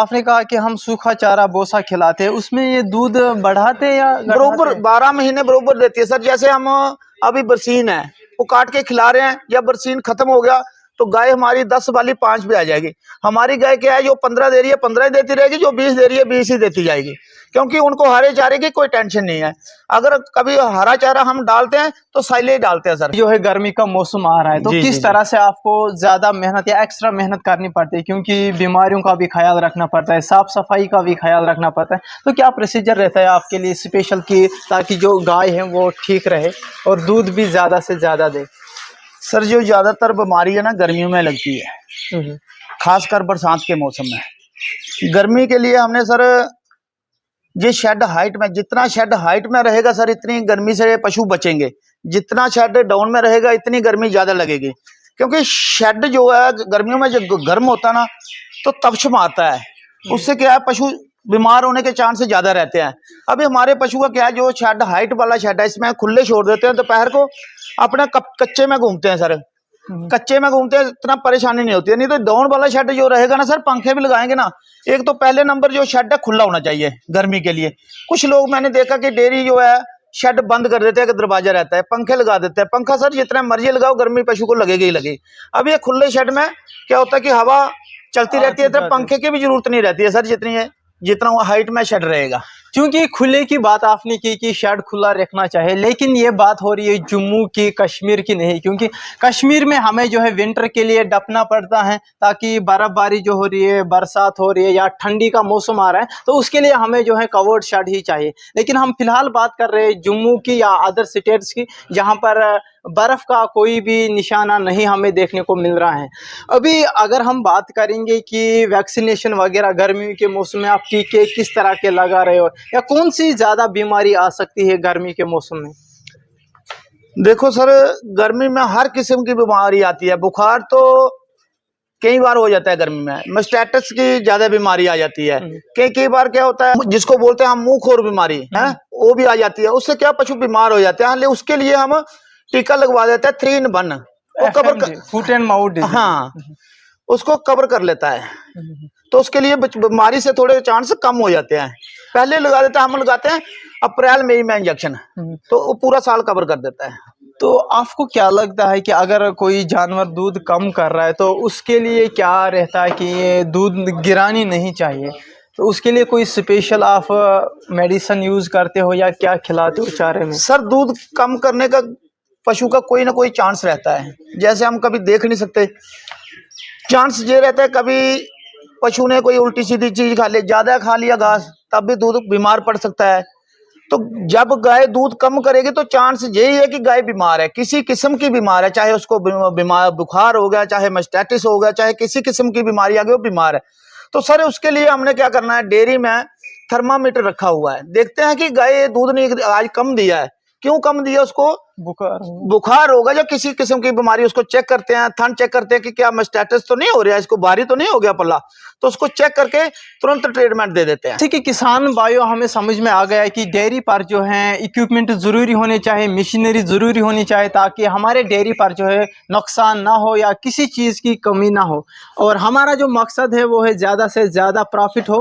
आपने कहा कि हम सूखा चारा बोसा खिलाते हैं, उसमें ये दूध बढ़ाते हैं या बरोबर 12 महीने बरोबर देती है सर। जैसे हम अभी बरसीन है वो काट के खिला रहे हैं, या बरसीन खत्म हो गया तो गाय हमारी 10 वाली 5 पे आ जाएगी। हमारी गाय क्या है, जो 15 दे रही है 15 ही देती रहेगी, जो 20 दे रही है 20 ही देती जाएगी, क्योंकि उनको हरे चारे की कोई टेंशन नहीं है। अगर कभी हरा चारा हम डालते हैं तो साइले ही डालते हैं सर। जो है गर्मी का मौसम आ रहा है, तो किस तरह से आपको ज्यादा मेहनत या एक्स्ट्रा मेहनत करनी पड़ती है, क्योंकि बीमारियों का भी ख्याल रखना पड़ता है, साफ सफाई का भी ख्याल रखना पड़ता है, तो क्या प्रोसीजर रहता है आपके लिए स्पेशल की, ताकि जो गाय है वो ठीक रहे और दूध भी ज्यादा से ज्यादा दे? सर जो ज्यादातर बीमारी है ना गर्मियों में लगती है, खासकर बरसात के मौसम में। गर्मी के लिए हमने सर ये शेड हाइट में, जितना शेड हाइट में रहेगा सर इतनी गर्मी से पशु बचेंगे, जितना शेड डाउन में रहेगा इतनी गर्मी ज्यादा लगेगी। क्योंकि शेड जो है गर्मियों में जब गर्म होता है ना तो तपश मारता है, उससे क्या है पशु बीमार होने के चांस ज्यादा रहते हैं। अभी हमारे पशु का क्या है, जो शेड हाइट वाला शेड है इसमें खुले छोड़ देते हैं, दोपहर को अपने कच्चे में घूमते हैं सर, कच्चे में घूमते हैं, इतना परेशानी नहीं होती है। नहीं तो डाउन वाला शेड जो रहेगा ना सर, पंखे भी लगाएंगे ना, एक तो पहले नंबर जो शेड है खुला होना चाहिए गर्मी के लिए। कुछ लोग मैंने देखा कि डेयरी जो है शेड बंद कर देते हैं कि दरवाजा रहता है, पंखे लगा देते हैं। पंखा सर जितना मर्जी लगाओ गर्मी पशु को लगेगी ही लगेगी। अब ये खुले शेड में क्या होता है कि हवा चलती रहती है, तो पंखे की भी जरूरत नहीं रहती है सर, जितना वो हाइट में शेड रहेगा। क्योंकि खुले की बात आपने की कि शेड खुला रखना चाहिए, लेकिन ये बात हो रही है जम्मू की, कश्मीर की नहीं, क्योंकि कश्मीर में हमें जो है विंटर के लिए डपना पड़ता है, ताकि बर्फबारी जो हो रही है, बरसात हो रही है या ठंडी का मौसम आ रहा है, तो उसके लिए हमें जो है कवर्ड शेड ही चाहिए। लेकिन हम फिलहाल बात कर रहे हैं जम्मू की या अदर स्टेट्स की, जहाँ पर बर्फ का कोई भी निशाना नहीं हमें देखने को मिल रहा है। अभी अगर हम बात करेंगे कि वैक्सीनेशन वगैरह गर्मी के मौसम में आप टीके किस तरह के लगा रहे हो, या कौन सी ज्यादा बीमारी आ सकती है गर्मी के मौसम में? देखो सर गर्मी में हर किस्म की बीमारी आती है। बुखार तो कई बार हो जाता है गर्मी में, मस्टैटिस की ज्यादा बीमारी आ जाती है। कई बार क्या होता है जिसको बोलते हैं हम मुंह खोर बीमारी है, वो भी आ जाती है। उससे क्या पशु बीमार हो जाते हैं, उसके लिए हम टीका लगवा देते हैं 3 in 1, वो cover foot and mouth disease, हाँ उसको कवर कर लेता है, तो उसके लिए बीमारी से थोड़े चांस कम हो जाते हैं। पहले लगा देते हैं, हम लगाते हैं अप्रैल मई में इंजेक्शन, तो वो पूरा साल कवर कर देता है। तो आपको क्या लगता है कि अगर कोई जानवर दूध कम कर रहा है तो उसके लिए क्या रहता है कि ये दूध गिरानी नहीं चाहिए, तो उसके लिए कोई स्पेशल आप मेडिसिन यूज करते हो या क्या खिलाते हो चारे में? सर दूध कम करने का पशु का कोई ना कोई चांस रहता है, जैसे हम कभी देख नहीं सकते। चांस ये रहता है कभी पशु ने कोई उल्टी सीधी चीज खा ली, ज्यादा खा लिया घास, तब भी दूध बीमार पड़ सकता है। तो जब गाय दूध कम करेगी तो चांस यही है कि गाय बीमार है, किसी किस्म की बीमार है, चाहे उसको बीमार बुखार हो गया, चाहे मस्टैटिस हो गया, चाहे किसी किस्म की बीमारी आ गई, वो बीमार है। तो सर उसके लिए हमने क्या करना है, डेयरी में थर्मामीटर रखा हुआ है, देखते हैं कि गाय दूध नहीं आज कम दिया है, क्यों कम दिया, उसको बुखार होगा या किसी किस्म की बीमारी, उसको चेक करते हैं, थन चेक करते हैं कि क्या मस्टैटिस तो नहीं हो रहा है, इसको भारी तो नहीं हो गया पल्ला, तो उसको चेक करके तुरंत ट्रीटमेंट दे देते हैं। ठीक है किसान भाइयों, हमें समझ में आ गया है कि डेयरी पर जो है इक्विपमेंट जरूरी होने चाहिए, मशीनरी जरूरी होनी चाहिए, ताकि हमारे डेयरी पर जो है नुकसान ना हो या किसी चीज की कमी ना हो, और हमारा जो मकसद है वो है ज्यादा से ज्यादा प्रॉफिट हो।